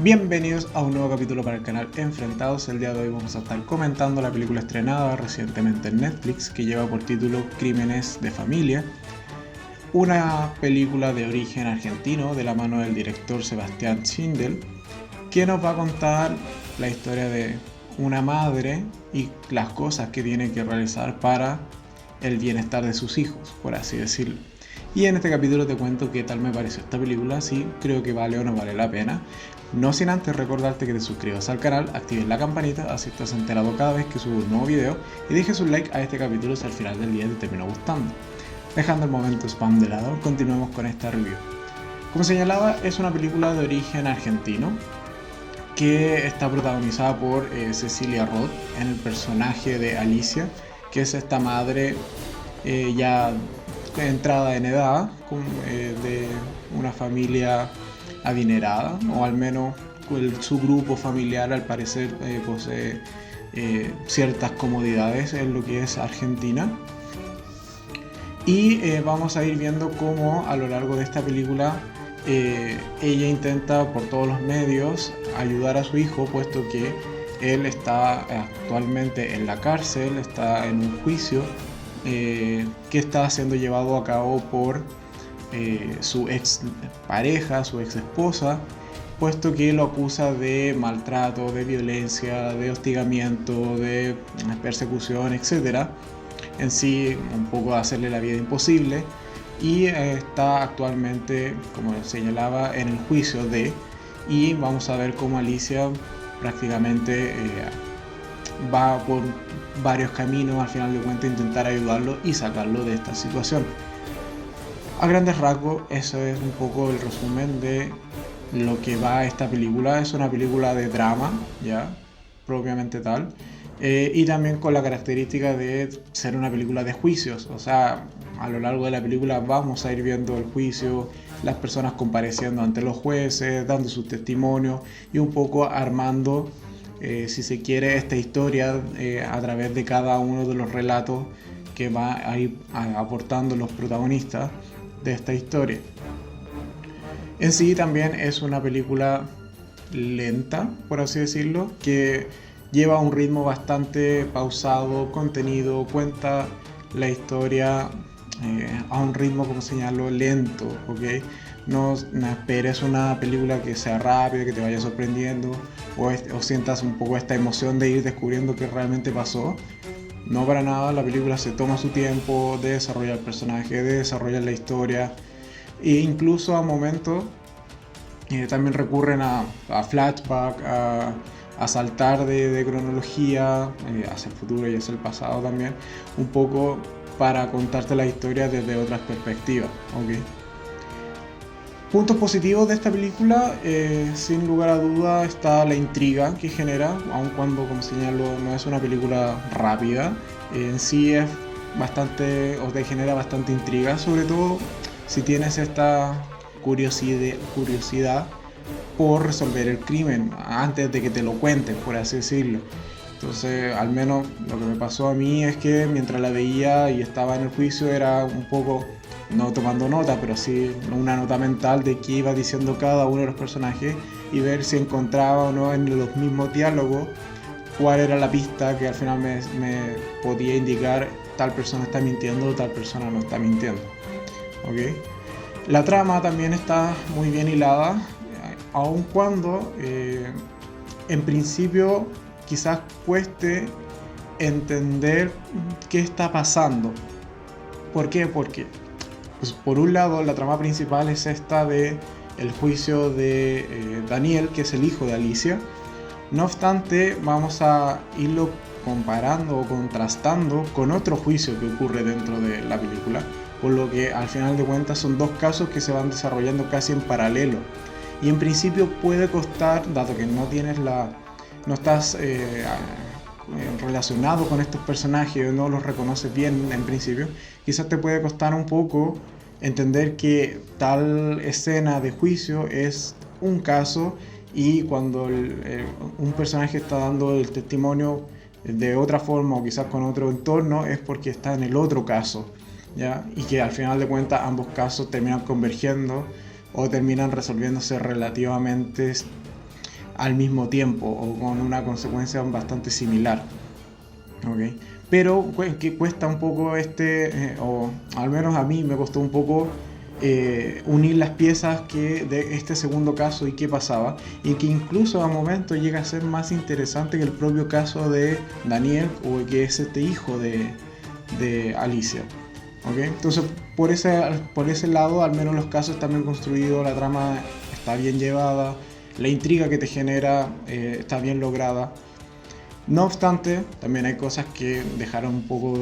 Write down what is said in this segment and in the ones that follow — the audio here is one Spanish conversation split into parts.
Bienvenidos a un nuevo capítulo para el canal Enfrentados. El día de hoy vamos a estar comentando la película estrenada recientemente en Netflix que lleva por título Crímenes de Familia, una película de origen argentino de la mano del director Sebastián Schindel, que nos va a contar la historia de una madre y las cosas que tiene que realizar para el bienestar de sus hijos, por así decirlo. Y en este capítulo te cuento qué tal me pareció esta película, si creo que vale o no vale la pena. No sin antes recordarte que te suscribas al canal, actives la campanita, así estás enterado cada vez que subo un nuevo video, y dejes un like a este capítulo si al final del día te terminó gustando. Dejando el momento spam de lado, continuemos con esta review. Como señalaba, es una película de origen argentino que está protagonizada por Cecilia Roth en el personaje de Alicia, que es esta madre ya entrada en edad, de una familia adinerada, o al menos su grupo familiar al parecer posee ciertas comodidades en lo que es Argentina. Y vamos a ir viendo cómo a lo largo de esta película ella intenta por todos los medios ayudar a su hijo, puesto que él está actualmente en la cárcel, está en un juicio que está siendo llevado a cabo por su ex pareja, su ex esposa, puesto que lo acusa de maltrato, de violencia, de hostigamiento, de persecución, etc. En sí, un poco hacerle la vida imposible, y está actualmente, como señalaba, en el juicio y vamos a ver cómo Alicia prácticamente va por varios caminos, al final de cuentas, intentar ayudarlo y sacarlo de esta situación. A grandes rasgos, eso es un poco el resumen de lo que va esta película. Es una película de drama, ya, propiamente tal, y también con la característica de ser una película de juicios. O sea, a lo largo de la película vamos a ir viendo el juicio, las personas compareciendo ante los jueces, dando sus testimonios y un poco armando, si se quiere, esta historia a través de cada uno de los relatos que va a ir aportando los protagonistas de esta historia. En sí también es una película lenta, por así decirlo, que lleva un ritmo bastante pausado, contenido, cuenta la historia a un ritmo, como señalo, lento, ¿ok? No esperes una película que sea rápida, que te vaya sorprendiendo, o sientas un poco esta emoción de ir descubriendo qué realmente pasó. No, para nada. La película se toma su tiempo de desarrollar el personaje, de desarrollar la historia, e incluso a momentos también recurren a flashback, a saltar de cronología hacia el futuro y hacia el pasado también, un poco para contarte la historia desde otras perspectivas, ¿okay? Puntos positivos de esta película, sin lugar a duda está la intriga que genera, aun cuando, como señalo, no es una película rápida. En sí es bastante, o te genera bastante intriga, sobre todo si tienes esta curiosidad por resolver el crimen antes de que te lo cuenten, por así decirlo. Entonces, al menos lo que me pasó a mí es que mientras la veía y estaba en el juicio era un poco, no tomando nota, pero sí una nota mental de qué iba diciendo cada uno de los personajes y ver si encontraba o no en los mismos diálogos cuál era la pista que al final me podía indicar tal persona está mintiendo o tal persona no está mintiendo. ¿Okay? La trama también está muy bien hilada, aun cuando en principio quizás cueste entender qué está pasando. ¿Por qué? Porque pues, por un lado la trama principal es esta de el juicio de Daniel, que es el hijo de Alicia. No obstante, vamos a irlo comparando o contrastando con otro juicio que ocurre dentro de la película, por lo que al final de cuentas son dos casos que se van desarrollando casi en paralelo. Y en principio puede costar, dado que no estás relacionado con estos personajes o no los reconoces bien en principio, quizás te puede costar un poco entender que tal escena de juicio es un caso, y cuando un personaje está dando el testimonio de otra forma o quizás con otro entorno es porque está en el otro caso, ¿ya? Y que al final de cuentas ambos casos terminan convergiendo o terminan resolviéndose relativamente al mismo tiempo o con una consecuencia bastante similar. ¿Okay? Pero que cuesta un poco o al menos a mí me costó un poco unir las piezas de este segundo caso y qué pasaba, y que incluso a momentos llega a ser más interesante que el propio caso de Daniel, o que es este hijo de Alicia. ¿Okay? Entonces por ese lado al menos los casos están bien construidos, la trama está bien llevada, la intriga que te genera está bien lograda. No obstante, también hay cosas que dejaron un poco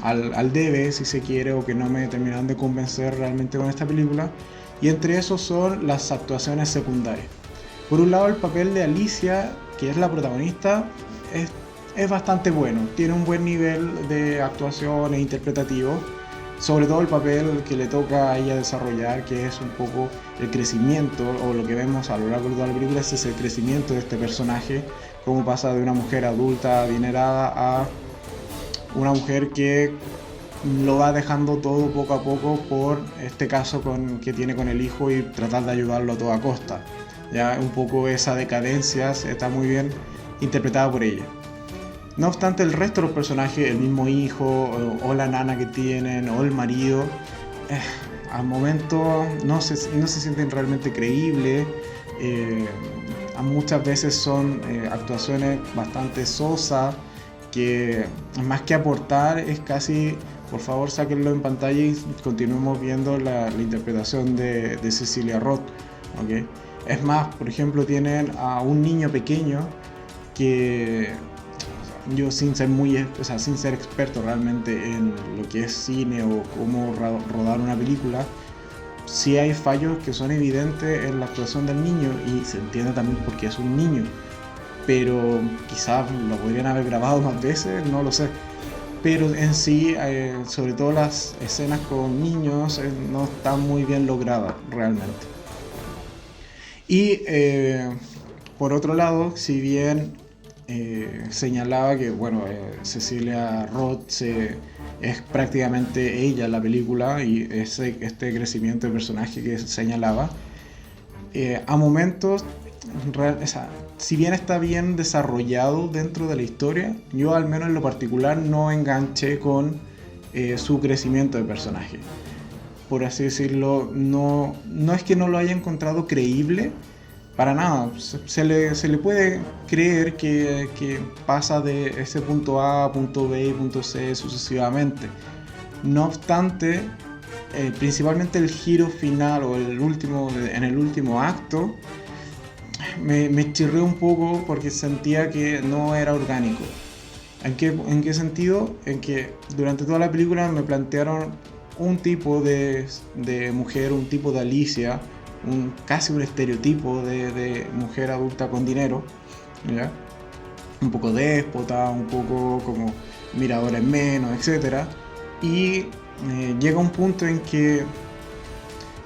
al debe, si se quiere, o que no me terminaron de convencer realmente con esta película, y entre esos son las actuaciones secundarias. Por un lado, el papel de Alicia, que es la protagonista, es bastante bueno, tiene un buen nivel de actuación e interpretativo, sobre todo el papel que le toca a ella desarrollar, que es un poco el crecimiento, o lo que vemos a lo largo de toda la película es el crecimiento de este personaje, cómo pasa de una mujer adulta, adinerada, a una mujer que lo va dejando todo poco a poco por este caso que tiene con el hijo y tratar de ayudarlo a toda costa. Ya un poco esa decadencia está muy bien interpretada por ella. No obstante, el resto de los personajes, el mismo hijo o la nana que tienen o el marido, al momento no se sienten realmente creíbles. Muchas veces son actuaciones bastante sosas, que más que aportar es casi, por favor sáquenlo en pantalla y continuemos viendo la interpretación de Cecilia Roth. ¿Okay? Es más, por ejemplo, tienen a un niño pequeño que yo sin ser experto realmente en lo que es cine o cómo rodar una película, sí hay fallos que son evidentes en la actuación del niño, y se entiende también porque es un niño, pero quizás lo podrían haber grabado más veces, no lo sé. Pero en sí, sobre todo las escenas con niños, no están muy bien logradas realmente. Y por otro lado, si bien señalaba que Cecilia Roth es prácticamente ella la película, y este crecimiento de personaje que señalaba, a momentos si bien está bien desarrollado dentro de la historia, yo al menos en lo particular no enganché con su crecimiento de personaje, por así decirlo. No es que no lo haya encontrado creíble, para nada. Se le puede creer que pasa de ese punto A a punto B y punto C sucesivamente. No obstante, principalmente el giro final o en el último acto me chirrió un poco porque sentía que no era orgánico. ¿En qué sentido? En que durante toda la película me plantearon un tipo de mujer, un tipo de Alicia, casi un estereotipo de mujer adulta con dinero, ¿ya? Un poco déspota, un poco como miradora en menos, etc. Y llega un punto en que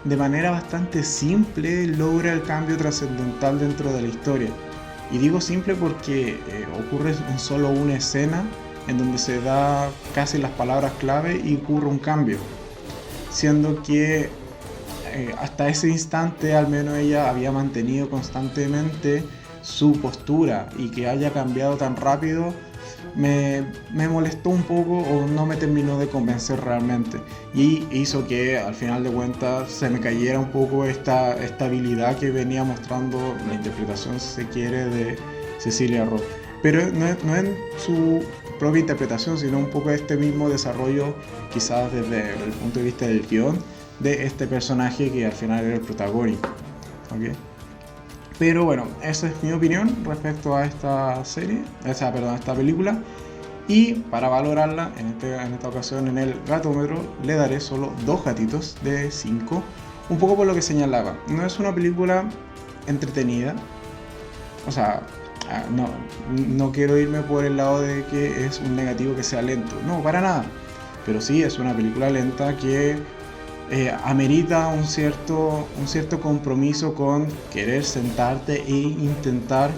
de manera bastante simple logra el cambio trascendental dentro de la historia. Y digo simple porque ocurre en solo una escena en donde se da casi las palabras clave y ocurre un cambio, siendo que hasta ese instante al menos ella había mantenido constantemente su postura, y que haya cambiado tan rápido me molestó un poco, o no me terminó de convencer realmente, y hizo que al final de cuentas se me cayera un poco esta estabilidad que venía mostrando la interpretación, si se quiere, de Cecilia Roth. Pero no en su propia interpretación, sino un poco este mismo desarrollo, quizás desde el punto de vista del guión, de este personaje que al final era el protagónico. ¿Okay? Pero bueno, esa es mi opinión respecto a esta esta película. Y para valorarla, en esta ocasión en el gatómetro, le daré solo 2 gatitos de 5. Un poco por lo que señalaba, no es una película entretenida. O sea, no quiero irme por el lado de que es un negativo que sea lento. No, para nada. Pero sí es una película lenta que amerita un cierto compromiso con querer sentarte e intentar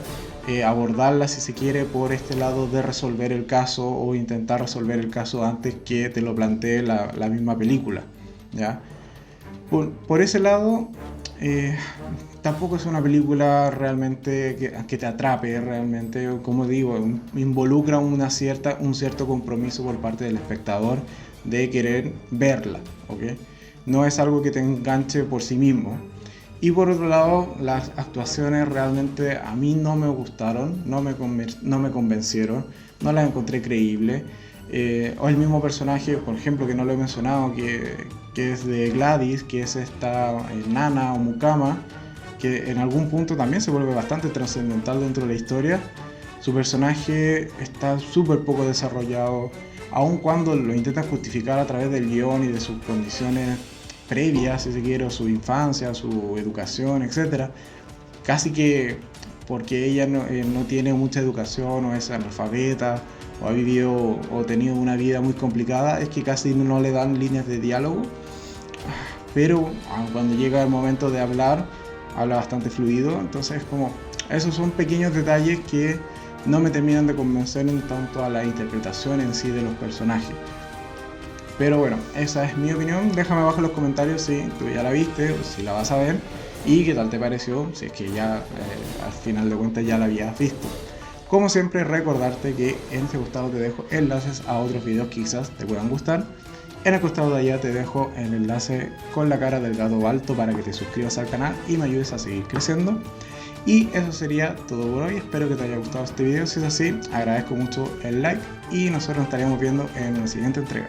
abordarla, si se quiere, por este lado de resolver el caso, o intentar resolver el caso antes que te lo plantee la misma película, ¿ya? Por ese lado, eh, tampoco es una película realmente que te atrape realmente. Como digo, involucra un cierto compromiso por parte del espectador de querer verla, ¿ok? No es algo que te enganche por sí mismo. Y por otro lado, las actuaciones realmente a mí no me gustaron, no me convencieron, no las encontré creíbles. O el mismo personaje, por ejemplo, que no lo he mencionado, que es de Gladys, que es esta nana o mucama, que en algún punto también se vuelve bastante trascendental dentro de la historia. Su personaje está súper poco desarrollado, aun cuando lo intentan justificar a través del guión y de sus condiciones previas, si se quiere, o su infancia, su educación, etcétera. Casi que porque ella no tiene mucha educación o es analfabeta o ha vivido o tenido una vida muy complicada, es que casi no le dan líneas de diálogo, pero cuando llega el momento de hablar, habla bastante fluido. Entonces como esos son pequeños detalles que no me terminan de convencer en tanto a la interpretación en sí de los personajes. Pero bueno, esa es mi opinión. Déjame abajo en los comentarios si tú ya la viste o si la vas a ver y qué tal te pareció, si es que ya al final de cuentas ya la habías visto. Como siempre, recordarte que en este costado te dejo enlaces a otros videos que quizás te puedan gustar. En el costado de allá te dejo el enlace con la cara del gato Balto para que te suscribas al canal y me ayudes a seguir creciendo. Y eso sería todo por hoy. Espero que te haya gustado este video. Si es así, agradezco mucho el like y nosotros nos estaremos viendo en la siguiente entrega.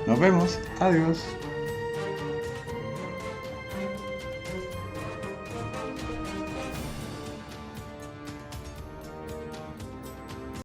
Nos vemos, adiós.